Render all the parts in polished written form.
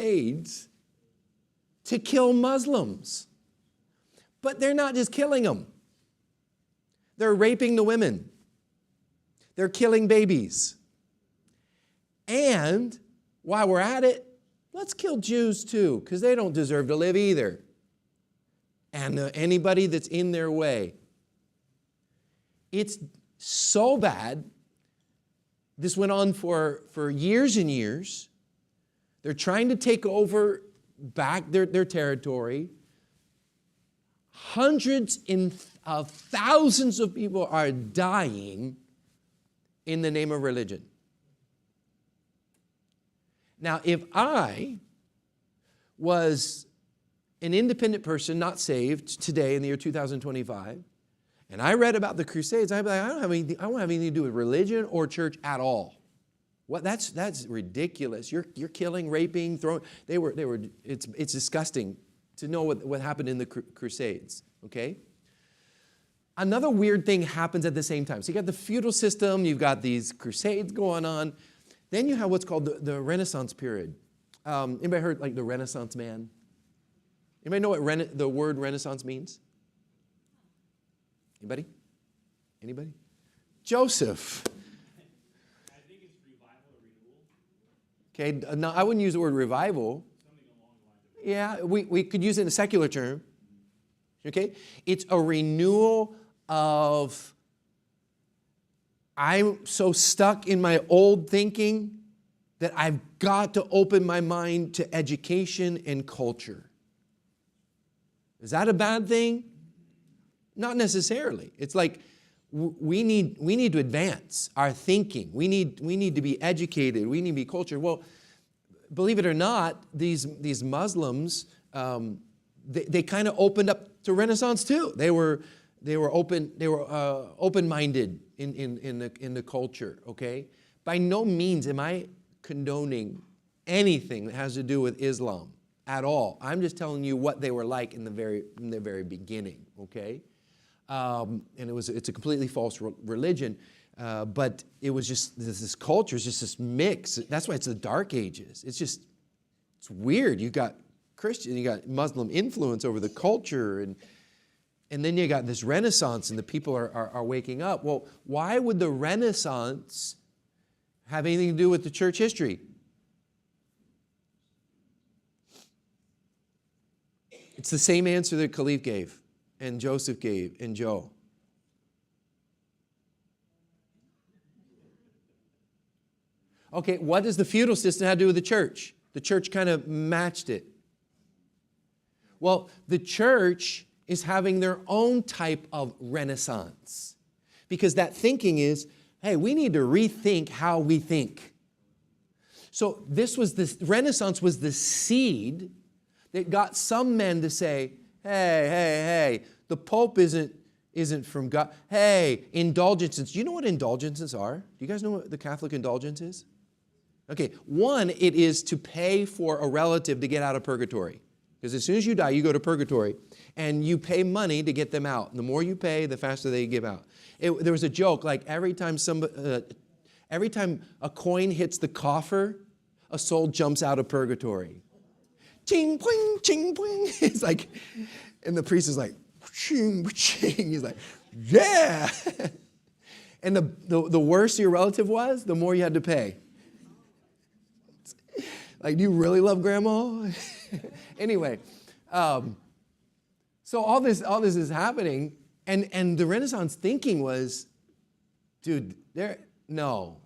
crusades to kill Muslims. But they're not just killing them. They're raping the women. They're killing babies. And while we're at it, let's kill Jews too, because they don't deserve to live either. And anybody that's in their way. It's so bad. This went on for years and years. They're trying to take over back their territory. Hundreds of thousands of people are dying in the name of religion. Now, if I was an independent person, not saved, today in the year 2025, and I read about the Crusades, I'd be like, I don't have anything to do with religion or church at all. What? That's ridiculous. You're killing, raping, throwing. It's disgusting to know what happened in the Crusades. Okay. Another weird thing happens at the same time. So you got the feudal system, you've got these crusades going on. Then you have what's called the Renaissance period. Anybody heard like the Renaissance man? Anybody know what the word Renaissance means? Anybody? Anybody? Joseph. I think it's revival or renewal. Okay, no, I wouldn't use the word revival. Something along the lines of Yeah, we could use it in a secular term. Okay? It's a renewal of, I'm so stuck in my old thinking that I've got to open my mind to education and culture. Is that a bad thing? Not necessarily. It's like we need to advance our thinking. We need to be educated. We need to be cultured. Well, believe it or not, these Muslims, they kind of opened up to Renaissance too. They were open-minded in the culture. Okay, by no means am I condoning anything that has to do with Islam at all. I'm just telling you what they were like in the very beginning. Okay, and it's a completely false religion, but it was just this culture is just this mix. That's why it's the Dark Ages. It's weird. You got Christian, you got Muslim influence over the culture, and then you got this Renaissance, and the people are waking up. Well, why would the Renaissance have anything to do with the church history? It's the same answer that Khalif gave, and Joseph gave, and Joe. Okay, what does the feudal system have to do with the church? The church kind of matched it. Well, the church is having their own type of renaissance, because that thinking is, hey, we need to rethink how we think. So Renaissance was the seed that got some men to say, hey, the Pope isn't from God. Hey, indulgences. Do you know what indulgences are? Do you guys know what the Catholic indulgence is? Okay, one, it is to pay for a relative to get out of purgatory. Because as soon as you die, you go to purgatory, and you pay money to get them out. And the more you pay, the faster they give out. There was a joke, like every time a coin hits the coffer, a soul jumps out of purgatory. Ching, pling, ching, pling. It's like, and the priest is like, ching, ching. He's like, yeah. And the worse your relative was, the more you had to pay. Like, do you really love grandma? Anyway, so all this is happening, and the Renaissance thinking was, dude, no.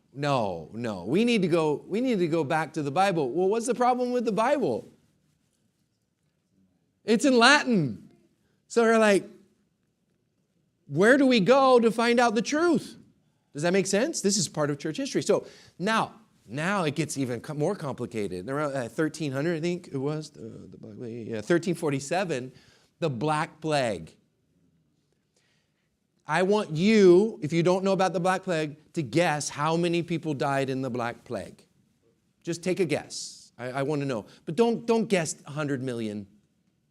We need to go back to the Bible. Well, what's the problem with the Bible? It's in Latin. So they're like, where do we go to find out the truth? Does that make sense? This is part of church history. So now it gets even more complicated. Around 1300, I think it was, 1347, the Black Plague. I want you, if you don't know about the Black Plague, to guess how many people died in the Black Plague. Just take a guess. I want to know. But don't guess 100 million.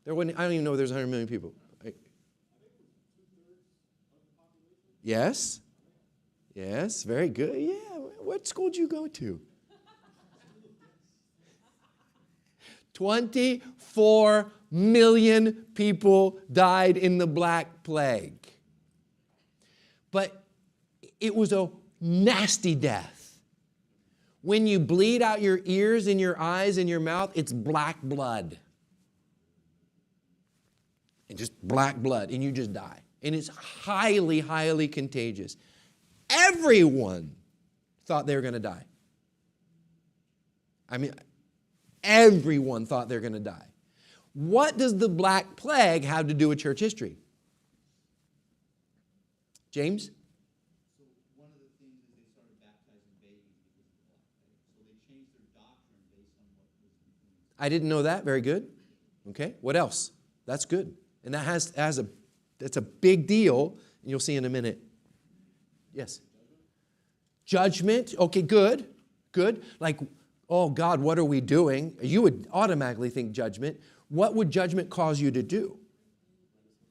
I don't even know if there's 100 million people. Yes? Yes, very good. Yeah, what school did you go to? 24 million people died in the Black Plague. But it was a nasty death. When you bleed out your ears and your eyes and your mouth, it's black blood. And just black blood, and you just die. And it's highly, highly contagious. Everyone thought they were going to die. I mean, everyone thought they were going to die. What does the Black Plague have to do with church history? James? So one of the things is they started baptizing babies because of the Black Plague. So they changed their doctrine based on what was influenced. I didn't know that. Very good. Okay. What else? That's good. And that's a big deal, and you'll see in a minute. Yes. Judgment. Okay, good. Good. Like, oh God, what are we doing? You would automatically think judgment. What would judgment cause you to do?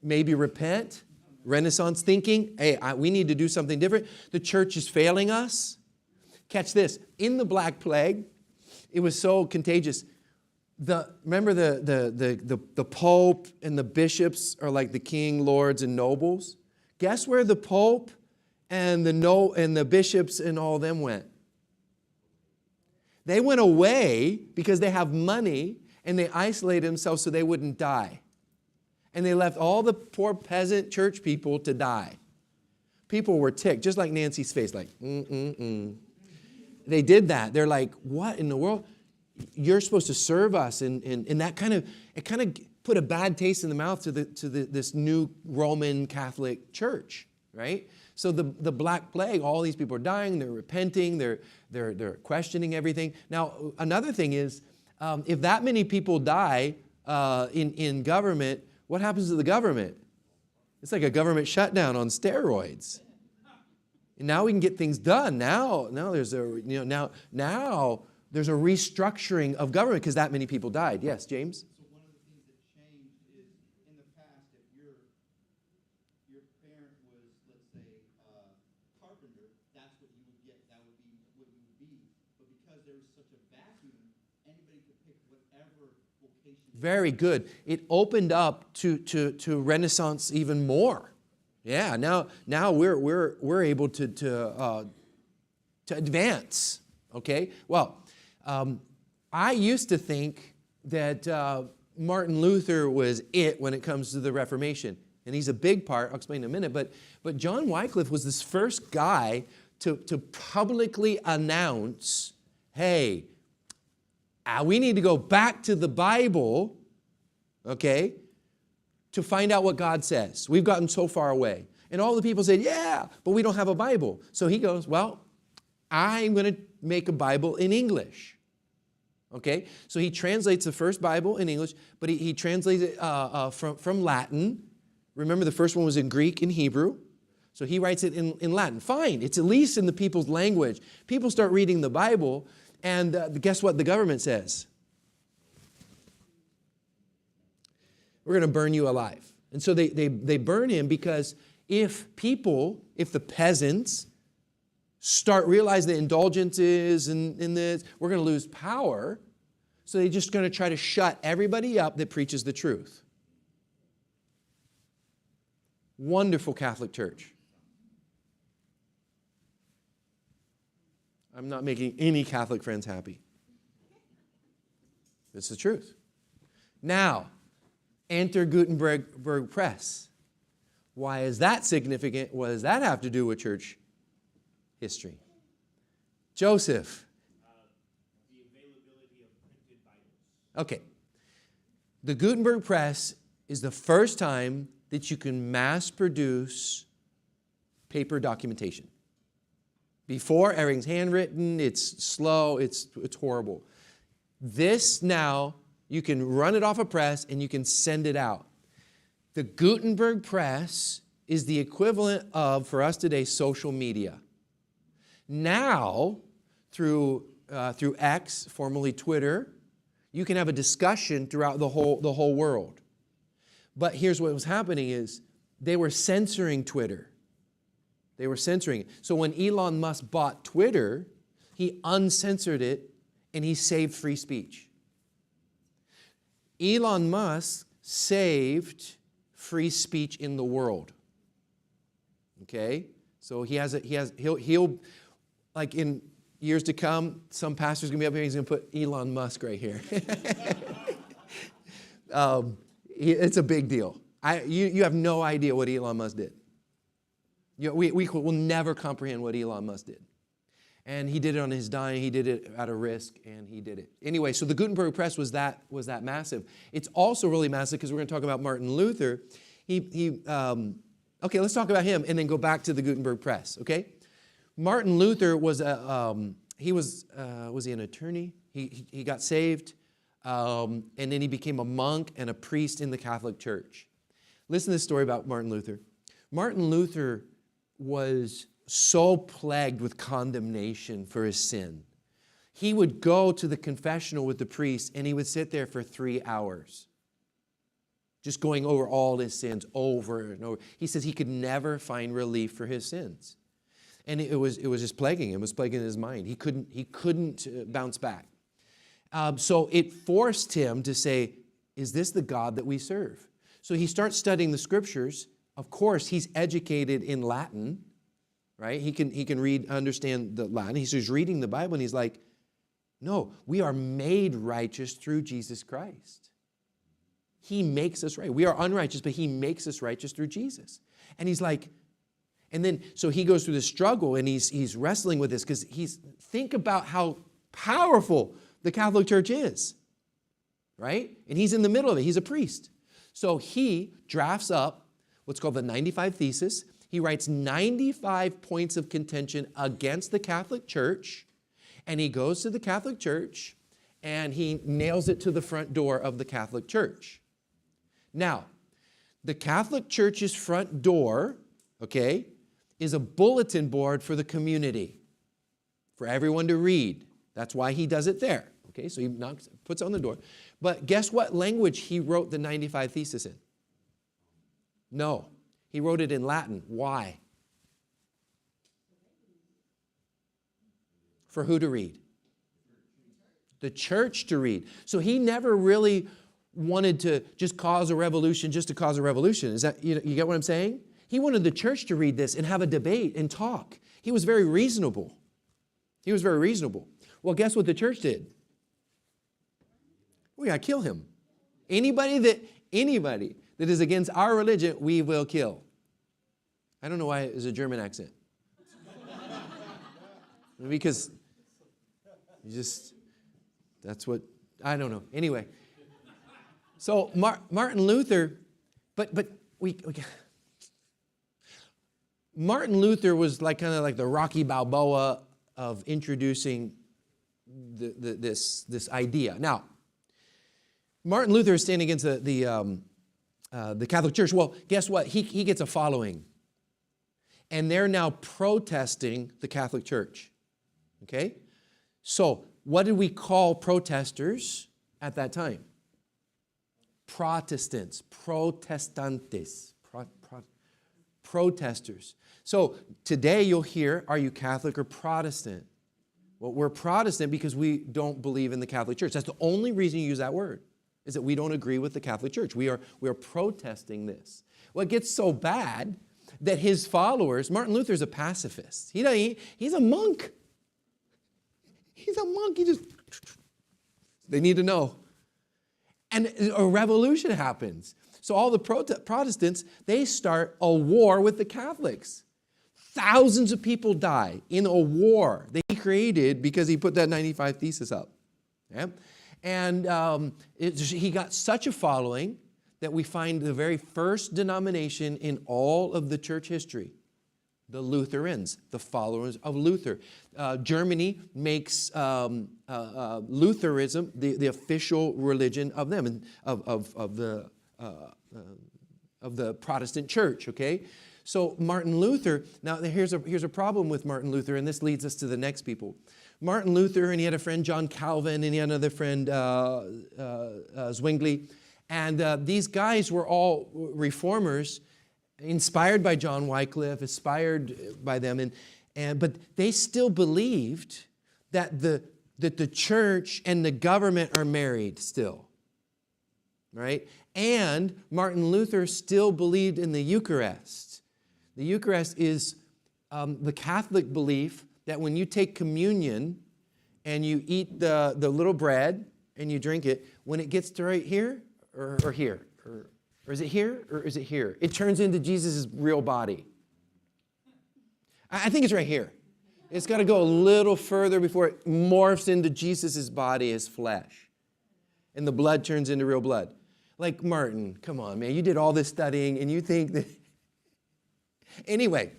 Maybe repent. Renaissance thinking. Hey, we need to do something different. The church is failing us. Catch this. In the Black Plague, it was so contagious. Remember the Pope and the bishops are like the king, lords, and nobles? Guess where the Pope and the bishops and all them went? They went away because they have money, and they isolated themselves so they wouldn't die. And they left all the poor peasant church people to die. People were ticked, just like Nancy's face, like, They did that. They're like, what in the world? You're supposed to serve us, and that kind of put a bad taste in the mouth to this new Roman Catholic Church, right? So the Black Plague, all these people are dying, they're repenting, they're questioning everything. Now, another thing is, if that many people die in government, what happens to the government? It's like a government shutdown on steroids. And now we can get things done. Now there's there's a restructuring of government because that many people died. Yes, James? So one of the things that changed is in the past, if your parent was, let's say, carpenter, that's what you would get. That would be what you would be. But because there was such a vacuum, anybody could pick whatever vocation. Very good. It opened up to Renaissance even more. Yeah. Now we're able to advance. Okay. Well. I used to think that Martin Luther was it when it comes to the Reformation. And he's a big part, I'll explain in a minute, but John Wycliffe was this first guy to publicly announce, hey, we need to go back to the Bible, okay, to find out what God says. We've gotten so far away. And all the people said, yeah, but we don't have a Bible. So he goes, well, I'm going to make a Bible in English. Okay, so he translates the first Bible in English, but he translates it from Latin. Remember, the first one was in Greek and Hebrew. So he writes it in Latin. Fine, it's at least in the people's language. People start reading the Bible, and guess what the government says? We're going to burn you alive. And so they burn him because if the peasants start realizing the indulgences and this, we're going to lose power. So they're just going to try to shut everybody up that preaches the truth. Wonderful Catholic Church. I'm not making any Catholic friends happy. It's the truth. Now, enter Gutenberg Press. Why is that significant? What does that have to do with church history? Joseph. The availability of printed Bibles. Okay. The Gutenberg Press is the first time that you can mass produce paper documentation. Before, everything's handwritten, it's slow, it's horrible. This now, you can run it off a press and you can send it out. The Gutenberg Press is the equivalent of, for us today, social media. Now, through X, formerly Twitter, you can have a discussion throughout the whole world. But here's what was happening is they were censoring Twitter. They were censoring it. So when Elon Musk bought Twitter, he uncensored it and he saved free speech. Elon Musk saved free speech in the world. Okay? So he'll like in years to come, some pastor's going to be up here, he's going to put Elon Musk right here. It's a big deal. You have no idea what Elon Musk did. We will never comprehend what Elon Musk did. And he did it on his dime, he did it at a risk, and he did it. Anyway, so the Gutenberg Press was that massive. It's also really massive because we're going to talk about Martin Luther. Okay, let's talk about him and then go back to the Gutenberg Press, okay? Martin Luther was was he an attorney? He got saved, and then he became a monk and a priest in the Catholic Church. Listen to this story about Martin Luther. Martin Luther was so plagued with condemnation for his sin. He would go to the confessional with the priest, and he would sit there for 3 hours, just going over all his sins over and over. He says he could never find relief for his sins. And it was just plaguing him. It was plaguing his mind. He couldn't bounce back. So it forced him to say, is this the God that we serve? So he starts studying the scriptures. Of course, he's educated in Latin, right? He can read, understand the Latin. He's reading the Bible, and he's like, no, we are made righteous through Jesus Christ. He makes us right. We are unrighteous, but he makes us righteous through Jesus. And he's like, and then, so he goes through this struggle, and he's wrestling with this because think about how powerful the Catholic Church is, right? And he's in the middle of it. He's a priest. So he drafts up what's called the 95 Thesis. He writes 95 points of contention against the Catholic Church, and he goes to the Catholic Church, and he nails it to the front door of the Catholic Church. Now, the Catholic Church's front door, okay, is a bulletin board for the community, for everyone to read. That's why he does it there. Okay, so he puts it on the door. But guess what language he wrote the 95 Thesis in? No, he wrote it in Latin. Why? For who to read? The church to read. So he never really wanted to just cause a revolution just to cause a revolution. Is that, you get what I'm saying? He wanted the church to read this and have a debate and talk. He was very reasonable. He was very reasonable. Well, guess what the church did? We got to kill him. Anybody that is against our religion, we will kill. I don't know why it's a German accent. Because that's what, I don't know. Anyway, so Martin Luther, Martin Luther was like kind of like the Rocky Balboa of introducing this idea. Now, Martin Luther is standing against the Catholic Church. Well, guess what? He gets a following. And they're now protesting the Catholic Church. Okay? So, what did we call protesters at that time? Protestants. Protestantes. Protesters. So, today you'll hear, are you Catholic or Protestant? Well, we're Protestant because we don't believe in the Catholic Church. That's the only reason you use that word, is that we don't agree with the Catholic Church. We are protesting this. Well, it gets so bad that his followers, Martin Luther's a pacifist. He's a monk. He's a monk. They need to know. And a revolution happens. So all the Protestants, they start a war with the Catholics. Thousands of people die in a war that he created because he put that 95 Thesis up. Yeah? And he got such a following that we find the very first denomination in all of the church history, the Lutherans, the followers of Luther. Germany makes Lutheranism the official religion of them, and of the Protestant church, okay? So Martin Luther, now here's a problem with Martin Luther, and this leads us to the next people. Martin Luther, and he had a friend, John Calvin, and he had another friend, Zwingli. And these guys were all reformers, inspired by John Wycliffe, inspired by them. But they still believed that the church and the government are married still. right? And Martin Luther still believed in the Eucharist. The Eucharist is the Catholic belief that when you take communion and you eat the little bread and you drink it, when it gets to right here or here, or is it here or is it here? It turns into Jesus' real body. I think it's right here. It's got to go a little further before it morphs into Jesus' body as flesh. And the blood turns into real blood. Like, Martin, come on, man. You did all this studying and you think that... Anyway,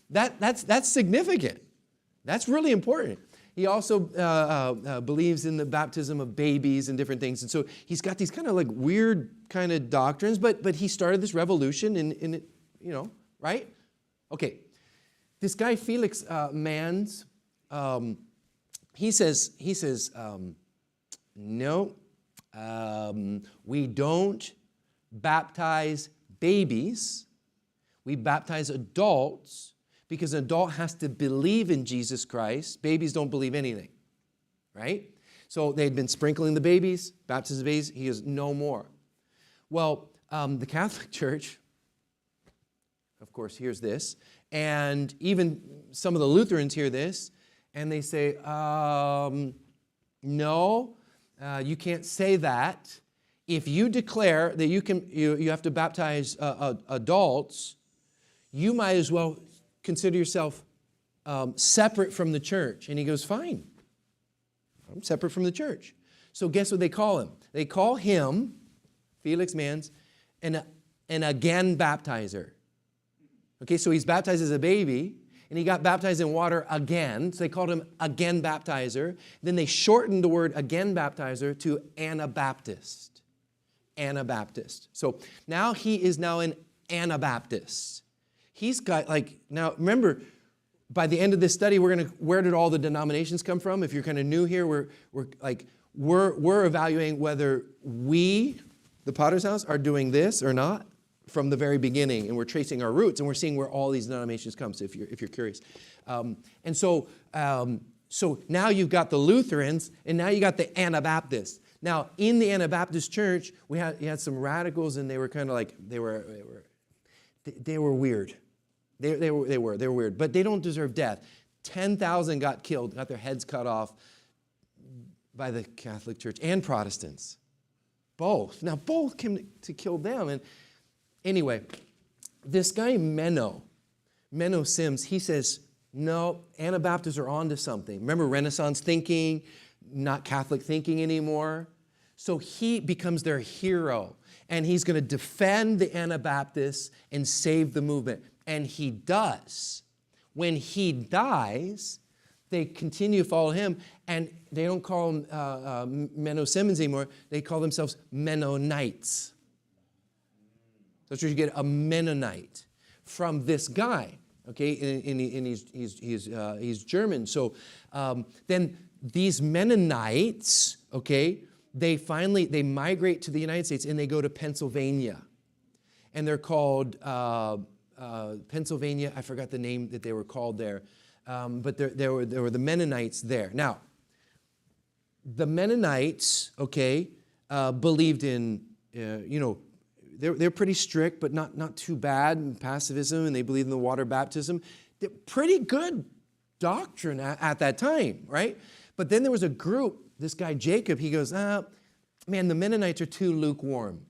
that's significant. That's really important. He also believes in the baptism of babies and different things. And so he's got these kind of like weird kind of doctrines, but he started this revolution in it, you know, right? Okay. This guy, Felix Manz, he says, no, we don't baptize babies. We baptize adults because an adult has to believe in Jesus Christ. Babies don't believe anything, right? So they'd been sprinkling the babies, baptizing the babies. He goes, no more. Well, the Catholic Church, of course, hears this, and even some of the Lutherans hear this, and they say, no, you can't say that. If you declare that you have to baptize adults, you might as well consider yourself separate from the church. And he goes, fine, I'm separate from the church. So guess what they call him? They call him, Felix Manz, an again baptizer. Okay, so he's baptized as a baby, and he got baptized in water again, so they called him again baptizer. Then they shortened the word again baptizer to Anabaptist. Anabaptist. So now he is now an Anabaptist. He's got now remember, by the end of this study, where did all the denominations come from? If you're kind of new here, we're evaluating whether we, the Potter's House, are doing this or not from the very beginning, and we're tracing our roots, and we're seeing where all these denominations come. So if you're curious, so now you've got the Lutherans, and now you got the Anabaptists. Now in the Anabaptist church, you had some radicals, and they were kind of like they were weird. They were weird, but they don't deserve death. 10,000 got killed, got their heads cut off by the Catholic Church and Protestants. Both. Now both came to kill them. And anyway, this guy Menno Sims, he says, no, Anabaptists are onto something. Remember Renaissance thinking, not Catholic thinking anymore. So he becomes their hero, and he's going to defend the Anabaptists and save the movement. And he does. When he dies, they continue to follow him, and they don't call him Menno Simmons anymore. They call themselves Mennonites. That's where you get a Mennonite from this guy, okay? And he's German. So then these Mennonites, okay, they migrate to the United States, and they go to Pennsylvania, and they're called Pennsylvania. I forgot the name that they were called there, but there were the Mennonites there. Now, the Mennonites, okay, believed in they're pretty strict, but not too bad in pacifism, and they believed in the water baptism. They're pretty good doctrine at that time, right? But then there was a group, this guy Jacob, he goes, man, the Mennonites are too lukewarm.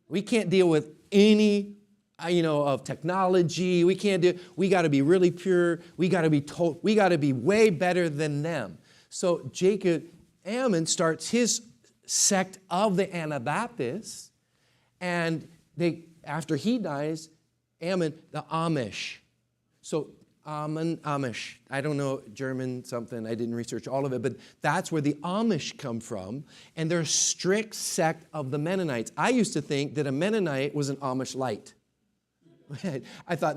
We can't deal with any, of technology. We got to be really pure. We got to be way better than them. So Jacob Ammon starts his sect of the Anabaptists, and after he dies, Ammon, the Amish. So Amish. I don't know German something. I didn't research all of it, but that's where the Amish come from, and they're a strict sect of the Mennonites. I used to think that a Mennonite was an Amish light. I thought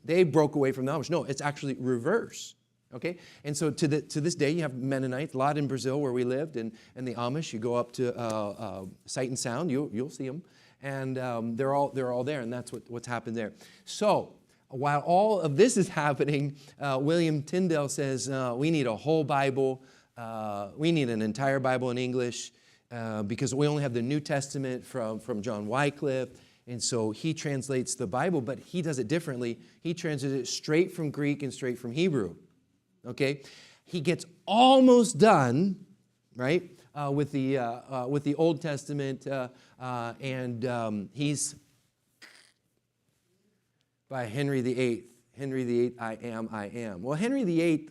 they broke away from the Amish. No, it's actually reverse. Okay, and so to this day, you have Mennonites, a lot in Brazil where we lived, and the Amish. You go up to Sight and Sound, you'll see them, and they're all there, and that's what's happened there. So while all of this is happening, William Tyndale says we need a whole Bible. We need an entire Bible in English. because we only have the New Testament from John Wycliffe, and so he translates the Bible, but he does it differently. He translates it straight from Greek and straight from Hebrew, okay? He gets almost done, right, with the Old Testament, and he's by Henry VIII. Henry VIII, I am. Well, Henry VIII,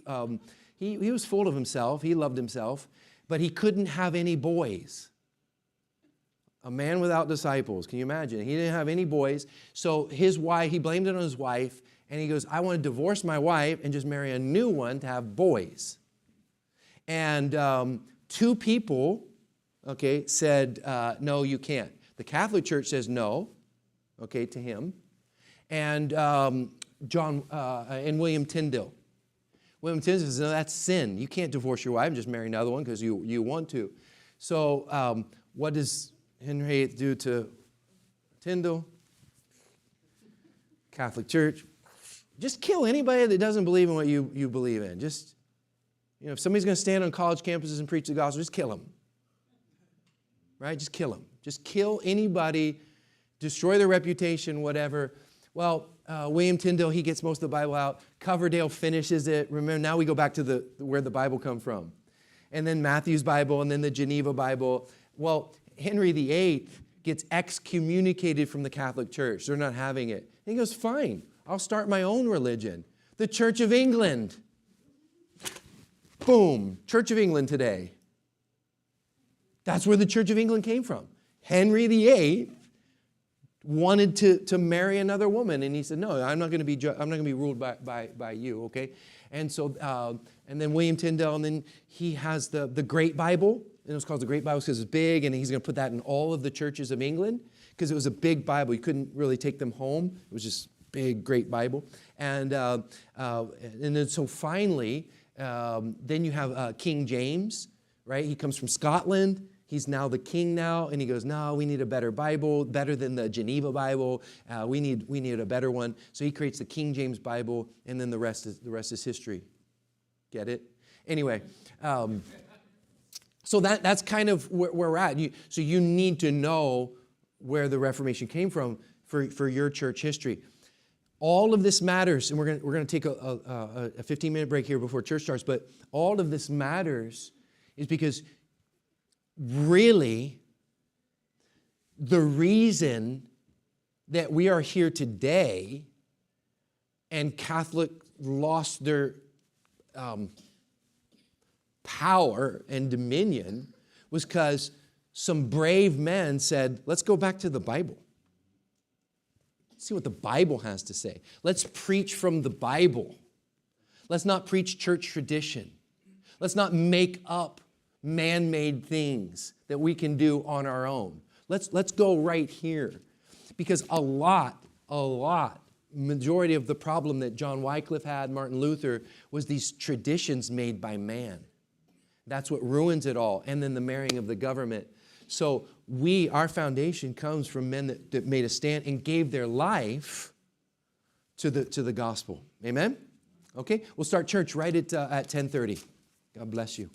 he was full of himself. He loved himself, but he couldn't have any boys. A man without disciples. Can you imagine? He didn't have any boys. So his wife, he blamed it on his wife, and he goes, I want to divorce my wife and just marry a new one to have boys. And two people, okay, said, no, you can't. The Catholic Church says no, okay, to him. And and William Tyndale. William Tyndale says, no, that's sin. You can't divorce your wife and just marry another one because you want to. So what does Henry VIII do to Tyndale? Catholic Church. Just kill anybody that doesn't believe in what you believe in. Just, if somebody's going to stand on college campuses and preach the gospel, just kill them. Right? Just kill them. Just kill anybody, destroy their reputation, whatever. Well, William Tyndale, he gets most of the Bible out. Coverdale finishes it. Remember, now we go back to where the Bible come from. And then Matthew's Bible, and then the Geneva Bible. Well, Henry VIII gets excommunicated from the Catholic Church. They're not having it. And he goes, fine, I'll start my own religion. The Church of England. Boom, Church of England today. That's where the Church of England came from. Henry VIII wanted to marry another woman, and he said, no, I'm not going to be ruled by you, okay? And so, and then William Tyndale, and then he has the Great Bible, and it was called the Great Bible because it's big, and he's going to put that in all of the churches of England because it was a big Bible. You couldn't really take them home. It was just big, great Bible. And then so finally, then you have King James, right? He comes from Scotland. He's now the king now, and he goes, no, we need a better Bible, better than the Geneva Bible. We need a better one. So he creates the King James Bible, and then the rest is history. Get it? Anyway, so that's kind of where we're at. So you need to know where the Reformation came from for your church history. All of this matters, and we're going to take a 15-minute break here before church starts, but all of this matters is because really, the reason that we are here today and Catholic lost their power and dominion was because some brave men said, let's go back to the Bible. See what the Bible has to say. Let's preach from the Bible. Let's not preach church tradition. Let's not make up man-made things that we can do on our own. Let's go right here. Because majority of the problem that John Wycliffe had, Martin Luther, was these traditions made by man. That's what ruins it all. And then the marrying of the government. So our foundation comes from men that made a stand and gave their life to the gospel. Amen? Okay, we'll start church right at 10:30. God bless you.